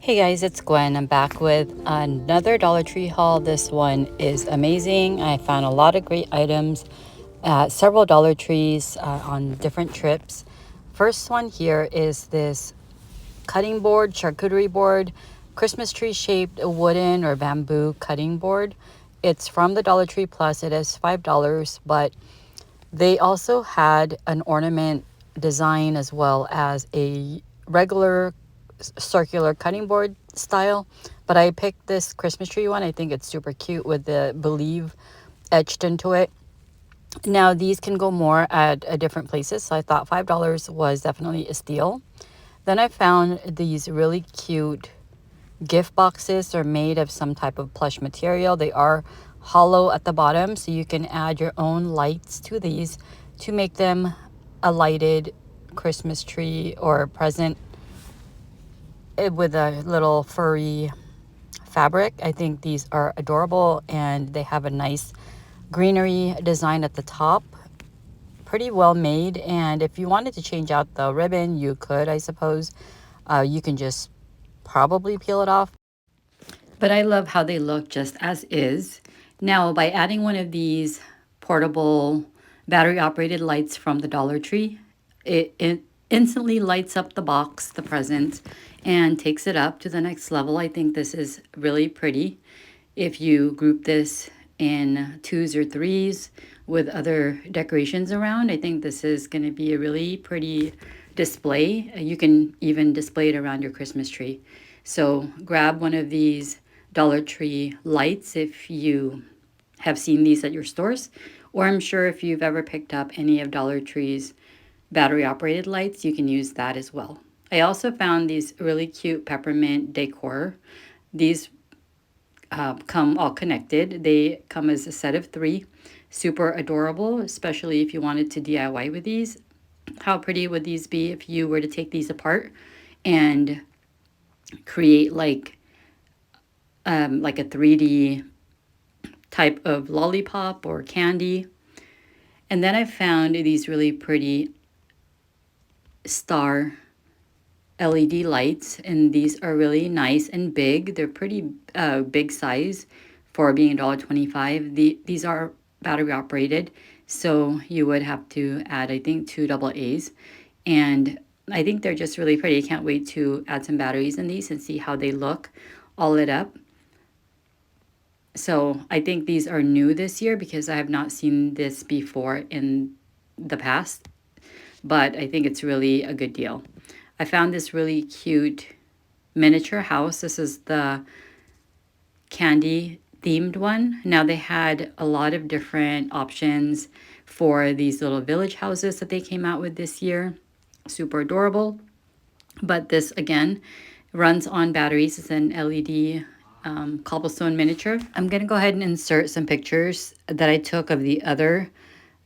Hey guys, it's Gwen. I'm back with another Dollar Tree haul. This one is amazing. I found a lot of great items at several Dollar Trees on different trips. First one here is this cutting board, charcuterie board, Christmas tree shaped wooden or bamboo cutting board. It's from the Dollar Tree Plus. It is $5, but they also had an ornament design as well as a regular circular cutting board style, but I picked this Christmas tree one. I think it's super cute with the believe etched into it. Now these can go more at different places, so I thought $5 was definitely a steal. Then I found these really cute gift boxes. Are made of some type of plush material. They are hollow at the bottom, so you can add your own lights to these to make them a lighted Christmas tree or present with a little furry fabric. I think these are adorable, and they have a nice greenery design at the top. Pretty well made, and if you wanted to change out the ribbon, you could, I suppose. You can just probably peel it off. But I love how they look just as is. Now, by adding one of these portable battery operated lights from the Dollar Tree, it instantly lights up the box, the present, and takes it up to the next level. I think this is really pretty. If you group this in twos or threes with other decorations around, I think this is going to be a really pretty display. You can even display it around your Christmas tree. So grab one of these Dollar Tree lights if you have seen these at your stores, or I'm sure if you've ever picked up any of Dollar Tree's battery operated lights, you can use that as well. I also found these really cute peppermint decor. These come all connected. They come as a set of 3. Super adorable, especially if you wanted to DIY with these. How pretty would these be if you were to take these apart and create like a 3D type of lollipop or candy? And then I found these really pretty star LED lights, and these are really nice and big. They're pretty big size for being $1.25. These are battery operated, so you would have to add, I think, 2 double A's. And I think they're just really pretty. I can't wait to add some batteries in these and see how they look all lit up. So I think these are new this year because I have not seen this before in the past, but I think it's really a good deal. I found this really cute miniature house. This is the candy themed one. Now they had a lot of different options for these little village houses that they came out with this year. Super adorable. But this again runs on batteries. It's an LED cobblestone miniature. I'm going to go ahead and insert some pictures that I took of the other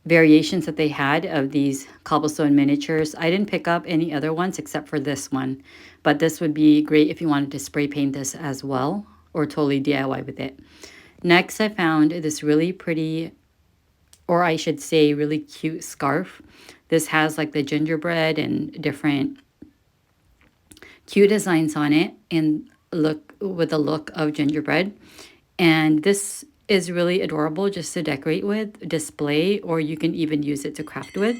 variations that they had of these cobblestone miniatures. I didn't pick up any other ones except for this one, but this would be great if you wanted to spray paint this as well or totally DIY with it. Next, I found this really pretty, or I should say really cute scarf. This has like the gingerbread and different cute designs on it and look with the look of gingerbread. And this is really adorable just to decorate with, display, or you can even use it to craft with.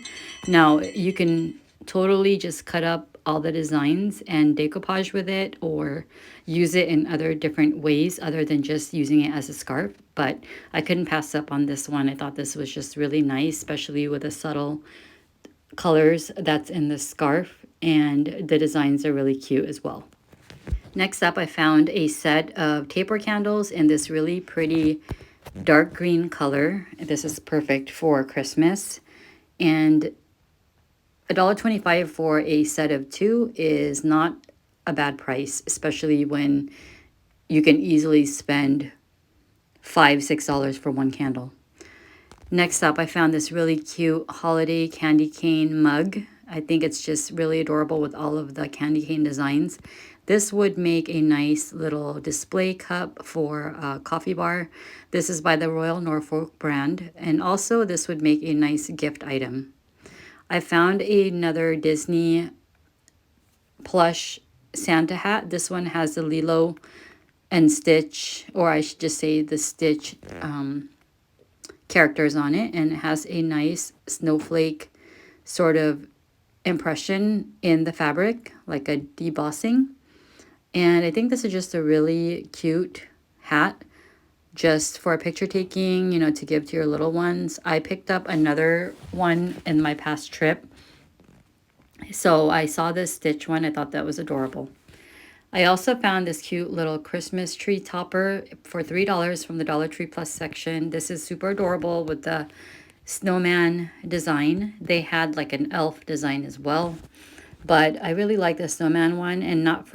Now you can totally just cut up all the designs and decoupage with it or use it in other different ways other than just using it as a scarf. But I couldn't pass up on this one. I thought this was just really nice, especially with the subtle colors that's in the scarf, and the designs are really cute as well. Next up, I found a set of taper candles in this really pretty dark green color. This is perfect for Christmas. And $1.25 for a set of 2 is not a bad price, especially when you can easily spend $5, $6 for one candle. Next up, I found this really cute holiday candy cane mug. I think it's just really adorable with all of the candy cane designs. This would make a nice little display cup for a coffee bar. This is by the Royal Norfolk brand, and also this would make a nice gift item. I found another Disney plush Santa hat. This one has the Lilo and Stitch, or I should just say the Stitch characters on it, and it has a nice snowflake sort of impression in the fabric, like a debossing. And I think this is just a really cute hat just for picture taking, to give to your little ones. I picked up another one in my past trip. So I saw this Stitch one. I thought that was adorable. I also found this cute little Christmas tree topper for $3 from the Dollar Tree Plus section. This is super adorable with the snowman design. They had like an elf design as well. But I really like the snowman one, and not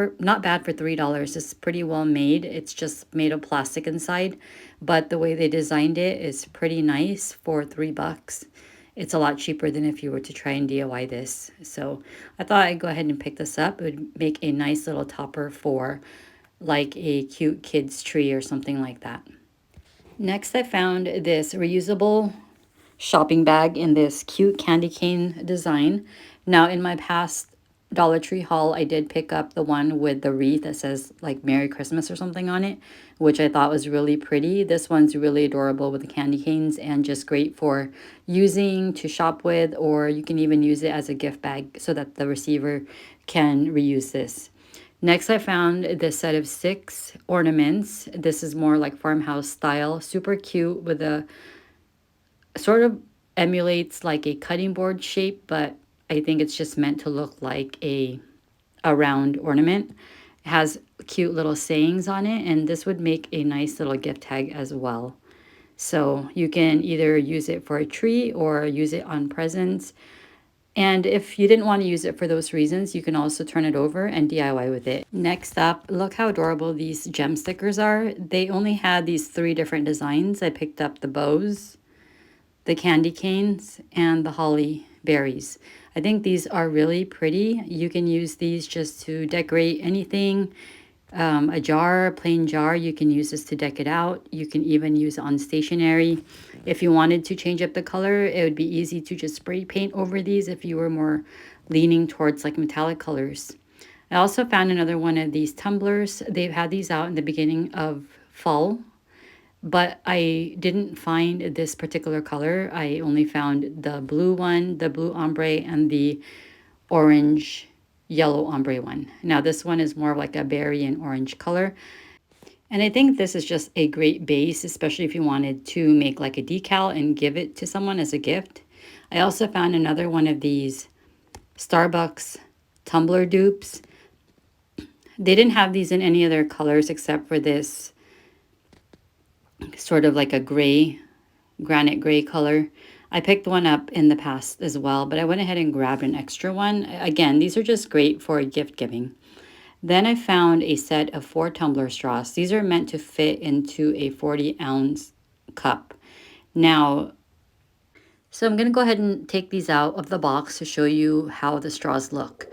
bad for $3. It's pretty well made. It's just made of plastic inside, but the way they designed it is pretty nice for $3. It's a lot cheaper than if you were to try and DIY this. So I thought I'd go ahead and pick this up. It would make a nice little topper for like a cute kid's tree or something like that. Next, I found this reusable shopping bag in this cute candy cane design. Now, in my past Dollar Tree haul, I did pick up the one with the wreath that says like Merry Christmas or something on it, which I thought was really pretty. This one's really adorable with the candy canes and just great for using to shop with, or you can even use it as a gift bag so that the receiver can reuse this. Next, I found this set of 6 ornaments. This is more like farmhouse style, super cute with a sort of emulates like a cutting board shape, but I think it's just meant to look like a round ornament. It has cute little sayings on it, and this would make a nice little gift tag as well. So you can either use it for a tree or use it on presents. And if you didn't want to use it for those reasons, you can also turn it over and DIY with it. Next up, look how adorable these gem stickers are. They only had these 3 different designs. I picked up the bows, the candy canes, and the holly berries. I think these are really pretty. You can use these just to decorate anything. A jar, plain jar, you can use this to deck it out. You can even use it on stationery. If you wanted to change up the color, it would be easy to just spray paint over these if you were more leaning towards like metallic colors. I also found another one of these tumblers. They've had these out in the beginning of fall, but I didn't find this particular color. I only found the blue one, the blue ombre, and the orange yellow ombre one. Now this one is more like a berry and orange color. And I think this is just a great base, especially if you wanted to make like a decal and give it to someone as a gift. I also found another one of these Starbucks tumbler dupes. They didn't have these in any other colors except for this sort of like a gray, granite gray color. I picked one up in the past as well, but I went ahead and grabbed an extra one. Again, these are just great for gift giving. Then I found a set of 4 tumbler straws. These are meant to fit into a 40-ounce cup. Now, so I'm going to go ahead and take these out of the box to show you how the straws look.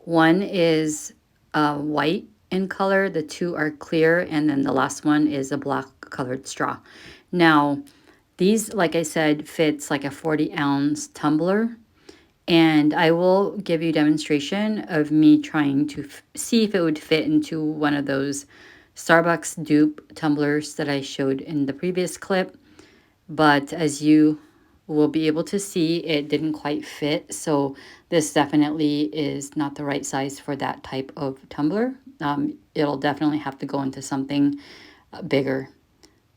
One is white in color, the 2 are clear, and then the last one is a black colored straw. Now, these, like I said, fits like a 40-ounce tumbler. And I will give you a demonstration of me trying to see if it would fit into one of those Starbucks dupe tumblers that I showed in the previous clip. But as you will be able to see, it didn't quite fit. So this definitely is not the right size for that type of tumbler. It'll definitely have to go into something bigger.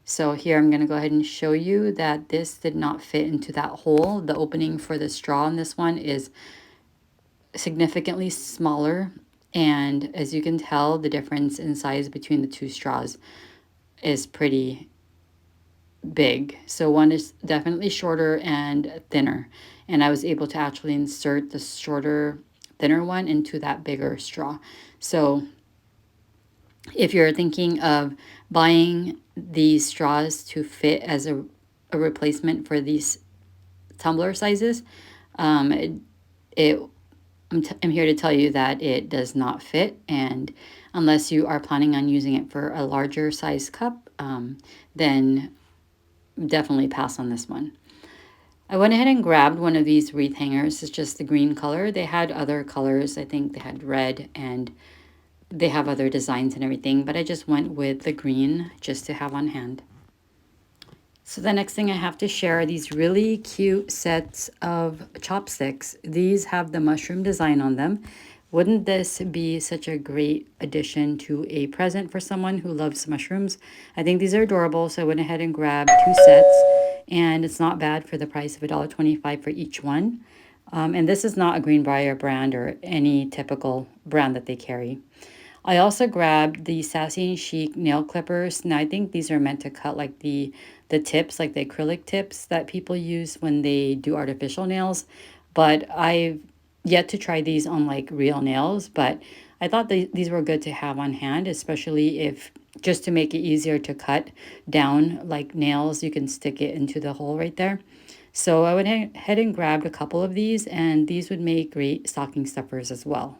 So here I'm going to go ahead and show you that this did not fit into that hole. The opening for the straw in this one is significantly smaller. And as you can tell, the difference in size between the 2 straws is pretty big. So one is definitely shorter and thinner. And I was able to actually insert the shorter, thinner one into that bigger straw. So if you're thinking of buying these straws to fit as a replacement for these tumbler sizes, I'm here to tell you that it does not fit, and unless you are planning on using it for a larger size cup, then definitely pass on this one. I went ahead and grabbed one of these wreath hangers. It's just the green color. They had other colors. I think they had red and they have other designs and everything, but I just went with the green just to have on hand. So the next thing I have to share are these really cute sets of chopsticks. These have the mushroom design on them. Wouldn't this be such a great addition to a present for someone who loves mushrooms? I think these are adorable, so I went ahead and grabbed 2 sets, and it's not bad for the price of $1.25 for each one. And this is not a Greenbrier brand or any typical brand that they carry. I also grabbed the Sassy and Chic nail clippers. Now I think these are meant to cut like the tips, like the acrylic tips that people use when they do artificial nails. But I've yet to try these on like real nails, but I thought these were good to have on hand, especially if just to make it easier to cut down like nails, you can stick it into the hole right there. So I went ahead and grabbed a couple of these, and these would make great stocking stuffers as well.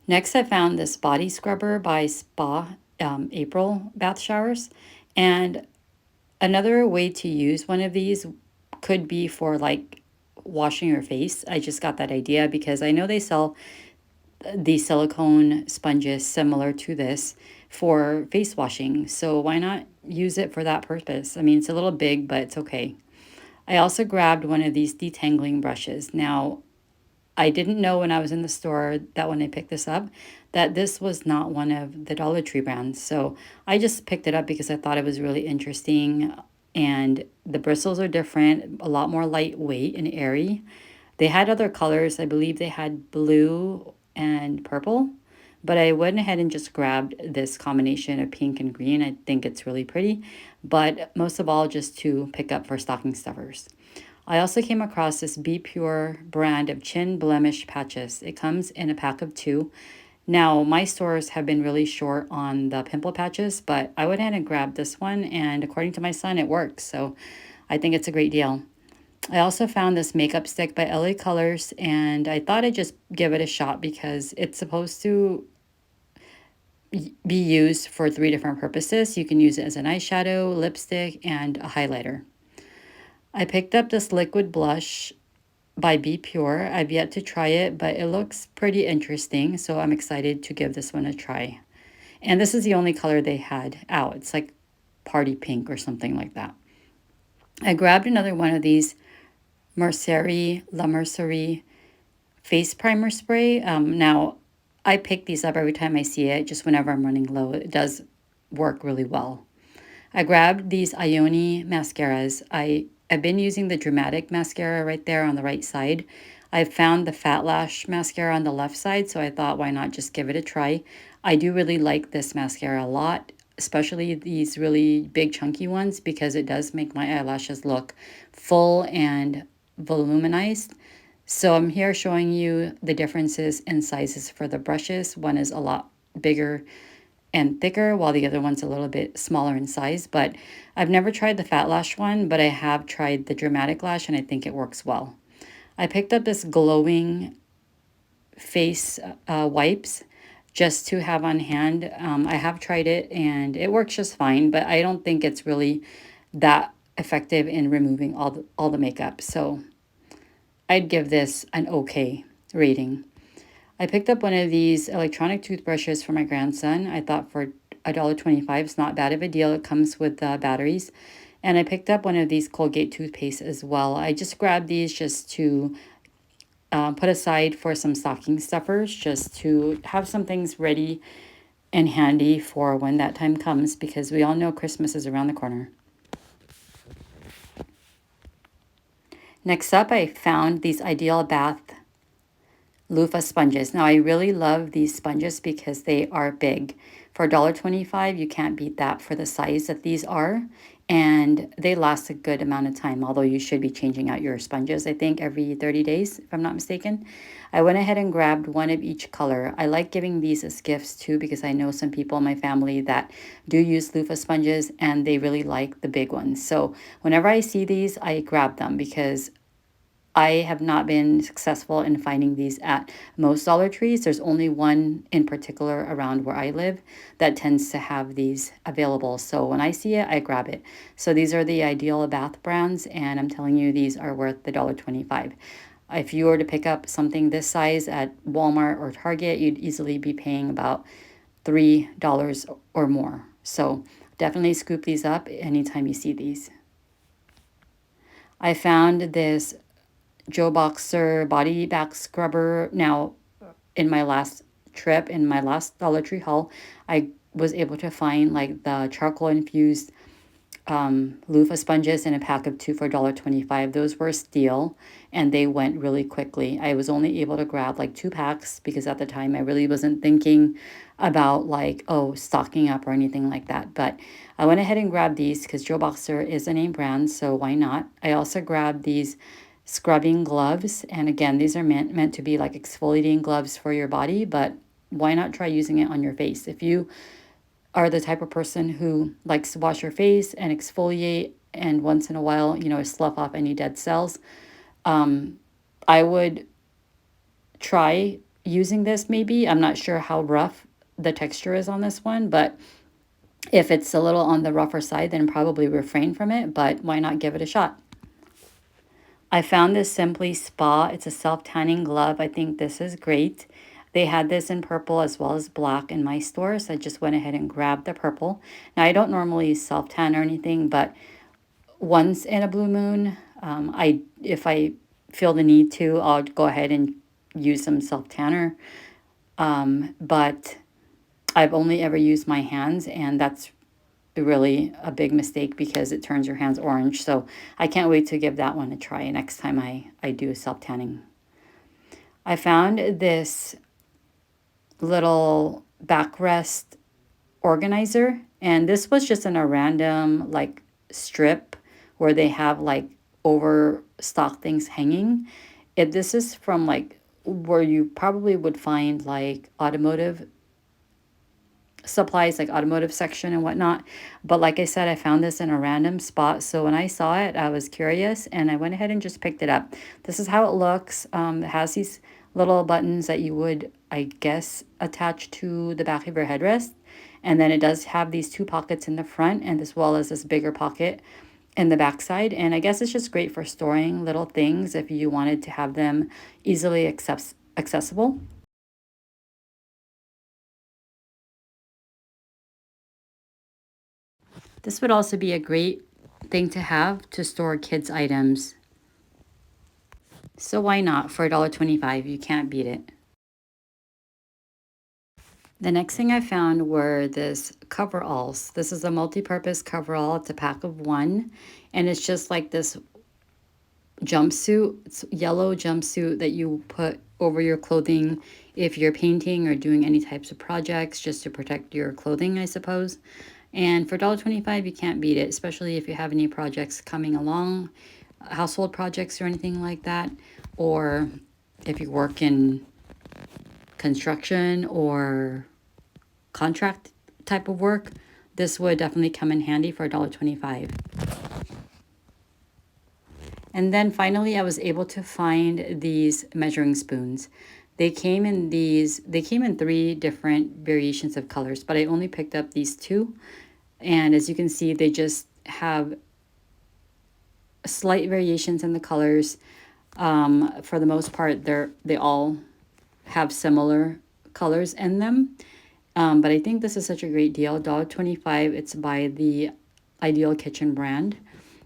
Next, I found this body scrubber by Spa April bath showers. And another way to use one of these could be for like washing your face. I just got that idea because I know they sell the silicone sponges similar to this for face washing. So why not use it for that purpose? I mean, it's a little big, but it's okay. I also grabbed one of these detangling brushes. Now, I didn't know when I was in the store that when I picked this up, that this was not one of the Dollar Tree brands. So I just picked it up because I thought it was really interesting. And the bristles are different, a lot more lightweight and airy. They had other colors. I believe they had blue and purple. But I went ahead and just grabbed this combination of pink and green. I think it's really pretty. But most of all, just to pick up for stocking stuffers. I also came across this Be Pure brand of chin blemish patches. It comes in a pack of 2. Now, my stores have been really short on the pimple patches, but I went ahead and grabbed this one, and according to my son, it works. So I think it's a great deal. I also found this makeup stick by LA Colors, and I thought I'd just give it a shot because it's supposed to be used for 3 different purposes. You can use it as an eyeshadow, lipstick, and a highlighter. I picked up this liquid blush by Be Pure. I've yet to try it, but it looks pretty interesting, so I'm excited to give this one a try. And this is the only color they had out. It's like party pink or something like that. I grabbed another one of these La Mercerie face primer spray. Now, I pick these up every time I see it, just whenever I'm running low. It does work really well. I grabbed these Ione mascaras. I've been using the Dramatic mascara right there on the right side. I found the Fat Lash mascara on the left side, so I thought why not just give it a try. I do really like this mascara a lot, especially these really big chunky ones because it does make my eyelashes look full and voluminized. So I'm here showing you the differences in sizes for the brushes. One is a lot bigger and thicker, while the other one's a little bit smaller in size. But I've never tried the Fat Lash one, but I have tried the Dramatic Lash, and I think it works well. I picked up this glowing face wipes just to have on hand. I have tried it, and it works just fine, but I don't think it's really that effective in removing all the makeup. So I'd give this an okay rating. I picked up one of these electronic toothbrushes for my grandson. I thought for $1.25 it's not bad of a deal. It comes with batteries. And I picked up one of these Colgate toothpaste as well. I just grabbed these just to put aside for some stocking stuffers, just to have some things ready and handy for when that time comes, because we all know Christmas is around the corner. Next up, I found these Ideal Bath loofah sponges. Now, I really love these sponges because they are big. For $1.25, you can't beat that for the size that these are. And they last a good amount of time, although you should be changing out your sponges, I think, every 30 days, if I'm not mistaken. I went ahead and grabbed one of each color. I like giving these as gifts too because I know some people in my family that do use loofah sponges and they really like the big ones. So whenever I see these, I grab them because I have not been successful in finding these at most Dollar Trees. There's only one in particular around where I live that tends to have these available. So when I see it, I grab it. So these are the Ideal Bath brands, and I'm telling you, these are worth the $1.25. If you were to pick up something this size at Walmart or Target, you'd easily be paying about $3 or more. So definitely scoop these up anytime you see these. I found this Joe Boxer body back scrubber. Now, in my last trip, in my last Dollar Tree haul, I was able to find like the charcoal infused loofah sponges in a pack of 2 for $1.25. Those were steel and they went really quickly. I was only able to grab like 2 packs because at the time I really wasn't thinking about like, oh, stocking up or anything like that. But I went ahead and grabbed these because Joe Boxer is a name brand, so why not? I also grabbed these scrubbing gloves. And again, these are meant to be like exfoliating gloves for your body, but why not try using it on your face? If you are the type of person who likes to wash your face and exfoliate and once in a while, slough off any dead cells, I would try using this maybe. I'm not sure how rough the texture is on this one, but if it's a little on the rougher side, then probably refrain from it, but why not give it a shot? I found this Simply Spa. It's a self-tanning glove. I think this is great. They had this in purple as well as black in my store, so I just went ahead and grabbed the purple. Now, I don't normally self-tan or anything, but once in a blue moon, if I feel the need to, I'll go ahead and use some self-tanner. But I've only ever used my hands, and that's really a big mistake because it turns your hands orange. So I can't wait to give that one a try next time I do self-tanning. I found this little backrest organizer, and this was just in a random like strip where they have like overstock things hanging. This is from like where you probably would find like automotive supplies, like automotive section and whatnot. But like I said, I found this in a random spot. So when I saw it, I was curious and I went ahead and just picked it up. This is how it looks. It has these little buttons that you would, I guess, attach to the back of your headrest. And then it does have these 2 pockets in the front and as well as this bigger pocket in the back side. And I guess it's just great for storing little things if you wanted to have them easily accessible. This would also be a great thing to have to store kids' items. So why not? For $1.25, you can't beat it. The next thing I found were this coveralls. This is a multi-purpose coverall. It's a pack of 1, and it's just like this jumpsuit. It's yellow jumpsuit that you put over your clothing if you're painting or doing any types of projects, just to protect your clothing, I suppose. And for $1.25, you can't beat it, especially if you have any projects coming along, household projects or anything like that, or if you work in construction or contract type of work. This would definitely come in handy for $1.25. And then finally, I was able to find these measuring spoons. They came in 3 different variations of colors, but I only picked up these 2. And as you can see, they just have slight variations in the colors. For the most part, they all have similar colors in them. But I think this is such a great deal. $1.25. It's by the Ideal Kitchen brand.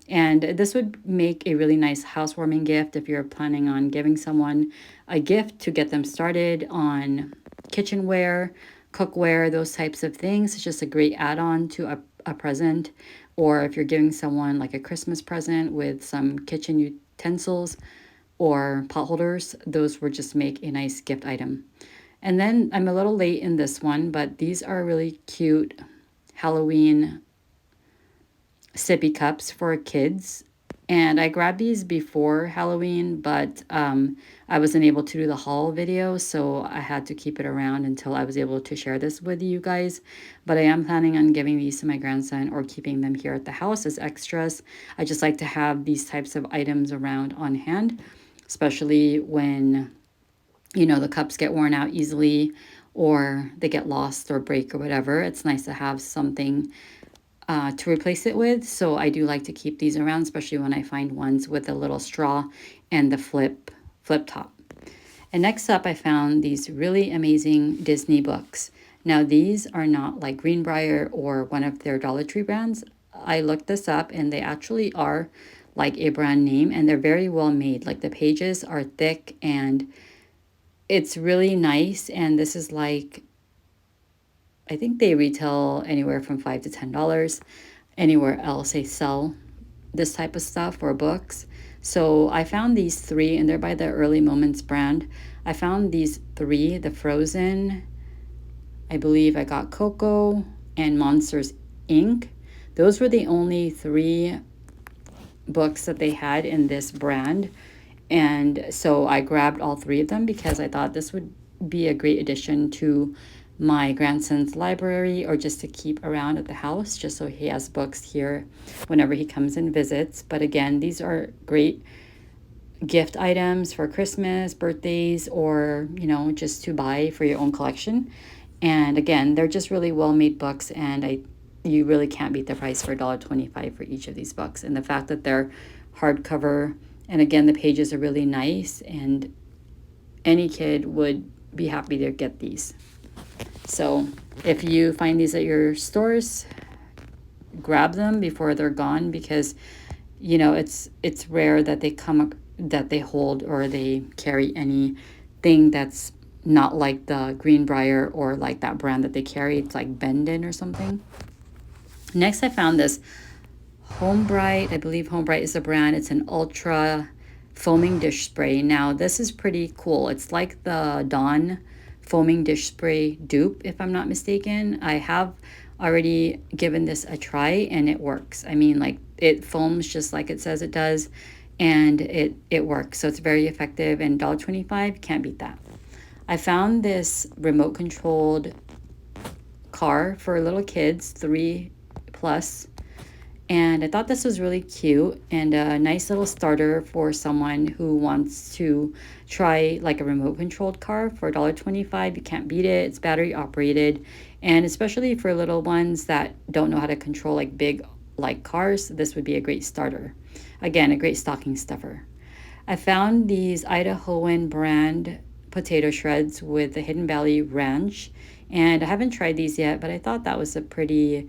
And this would make a really nice housewarming gift if you're planning on giving someone a gift to get them started on kitchenware, cookware, those types of things. It's just a great add-on to a present. Or if you're giving someone like a Christmas present with some kitchen utensils or pot holders, those would just make a nice gift item. And then I'm a little late in this one, but these are really cute Halloween sippy cups for kids. And I grabbed these before Halloween, but I wasn't able to do the haul video, so I had to keep it around until I was able to share this with you guys. But I am planning on giving these to my grandson or keeping them here at the house as extras. I just like to have these types of items around on hand, especially when, the cups get worn out easily or they get lost or break or whatever. It's nice to have something to replace it with. So I do like to keep these around, especially when I find ones with a little straw and the flip flip top. And next up, I found these really amazing Disney books. Now, these are not like Greenbrier or one of their Dollar Tree brands. I looked this up and they actually are like a brand name and they're very well made. Like the pages are thick and it's really nice. And this is like, I think they retail anywhere from $5 to $10. Anywhere else they sell this type of stuff or books. So I found these three, and they're by the Early Moments brand. I found these three, the Frozen, I believe I got Coco, and Monsters Inc. Those were the only three books that they had in this brand. And so I grabbed all three of them because I thought this would be a great addition to my grandson's library or just to keep around at the house, just so he has books here whenever he comes and visits. But again, these are great gift items for Christmas, birthdays, or, you know, just to buy for your own collection. And again, they're just really well-made books, and you really can't beat the price for $1.25 for each of these books. And the fact that they're hardcover, and again, the pages are really nice, and any kid would be happy to get these. So if you find these at your stores, grab them before they're gone, because you know it's rare that they hold or they carry anything that's not like the Greenbrier or like that brand that they carry. It's like Bendon or something. Next, I found this Homebrite. I believe Homebrite is a brand. It's an ultra foaming dish spray. Now this is pretty cool. It's like the Dawn foaming dish spray dupe, if I'm not mistaken. I have already given this a try and it works. I mean, like, it foams just like it says it does, and it works. So it's very effective, and $1.25, can't beat that. I found this remote controlled car for little kids, 3 plus, and I thought this was really cute and a nice little starter for someone who wants to try like a remote controlled car for $1.25. You can't beat it. It's battery operated. And especially for little ones that don't know how to control like big like cars, this would be a great starter. Again, a great stocking stuffer. I found these Idah Hoen brand potato shreds with the Hidden Valley Ranch. And I haven't tried these yet, but I thought that was a pretty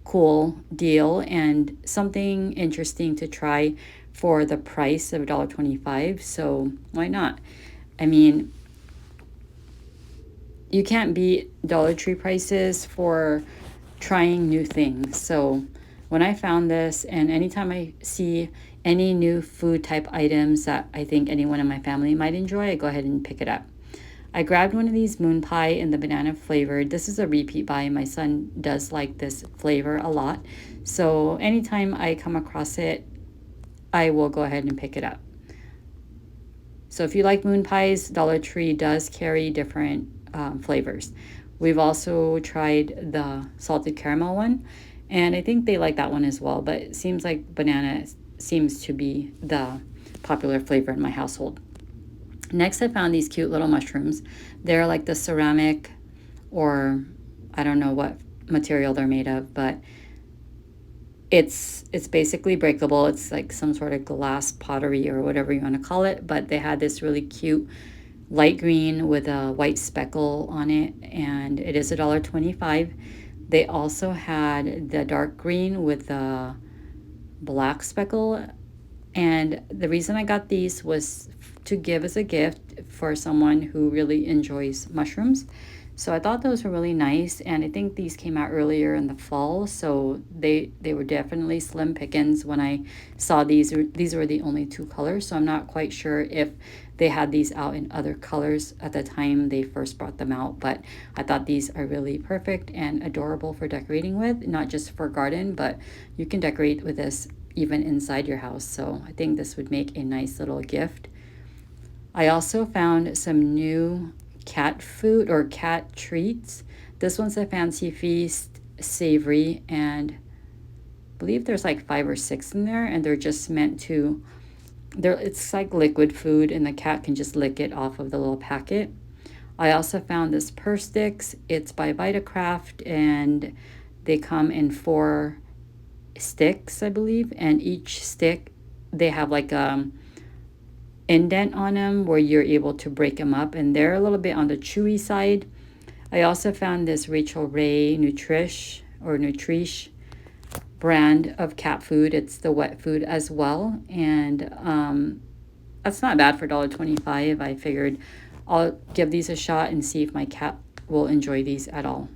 cool deal and something interesting to try for the price of $1.25. So why not? I mean, you can't beat Dollar Tree prices for trying new things. So when I found this, and anytime I see any new food type items that I think anyone in my family might enjoy, I go ahead and pick it up. I grabbed one of these moon pie in the banana flavored. This is a repeat buy. My son does like this flavor a lot. So anytime I come across it, I will go ahead and pick it up. So if you like moon pies, Dollar Tree does carry different flavors. We've also tried the salted caramel one, and I think they like that one as well. But it seems like banana seems to be the popular flavor in my household. Next, I found these cute little mushrooms. They're like the ceramic, or I don't know what material they're made of, but it's basically breakable. It's like some sort of glass pottery or whatever you want to call it, but they had this really cute light green with a white speckle on it, and it is $1.25. They also had the dark green with a black speckle, and the reason I got these was to give as a gift for someone who really enjoys mushrooms. So I thought those were really nice, and I think these came out earlier in the fall, so they were definitely slim pickings when I saw these. These were the only 2 colors, so I'm not quite sure if they had these out in other colors at the time they first brought them out, but I thought these are really perfect and adorable for decorating with, not just for garden, but you can decorate with this even inside your house. So I think this would make a nice little gift. I also found some new cat food or cat treats. This one's a Fancy Feast Savory, and I believe there's like 5 or 6 in there, and they're just meant to, it's like liquid food, and the cat can just lick it off of the little packet. I also found this Pur Sticks. It's by Vitacraft, and they come in 4 sticks, I believe, and each stick they have like an indent on them where you're able to break them up, and they're a little bit on the chewy side. I also found this Rachel Ray Nutrish brand of cat food. It's the wet food as well, and that's not bad for $1.25. I figured I'll give these a shot and see if my cat will enjoy these at all.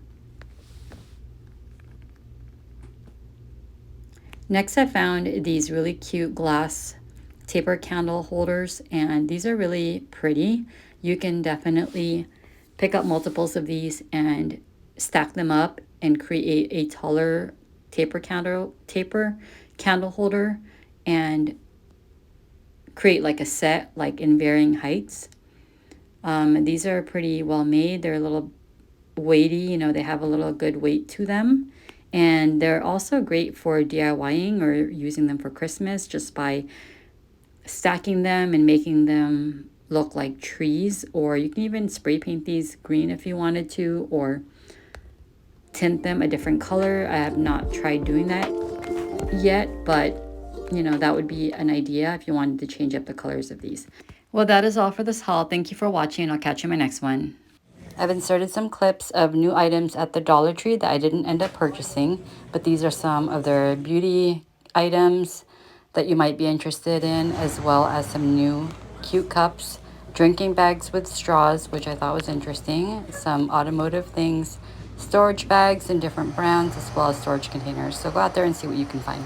Next, I found these really cute glass taper candle holders, and these are really pretty. You can definitely pick up multiples of these and stack them up and create a taller taper candle holder, and create like a set, like in varying heights. These are pretty well made. They're a little weighty, you know, they have a little good weight to them. And they're also great for DIYing or using them for Christmas, just by stacking them and making them look like trees. Or you can even spray paint these green if you wanted to, or tint them a different color. I have not tried doing that yet, but you know, that would be an idea if you wanted to change up the colors of these. Well, that is all for this haul. Thank you for watching. I'll catch you in my next one. I've inserted some clips of new items at the Dollar Tree that I didn't end up purchasing, but these are some of their beauty items that you might be interested in, as well as some new cute cups, drinking bags with straws, which I thought was interesting, some automotive things, storage bags in different brands, as well as storage containers. So go out there and see what you can find.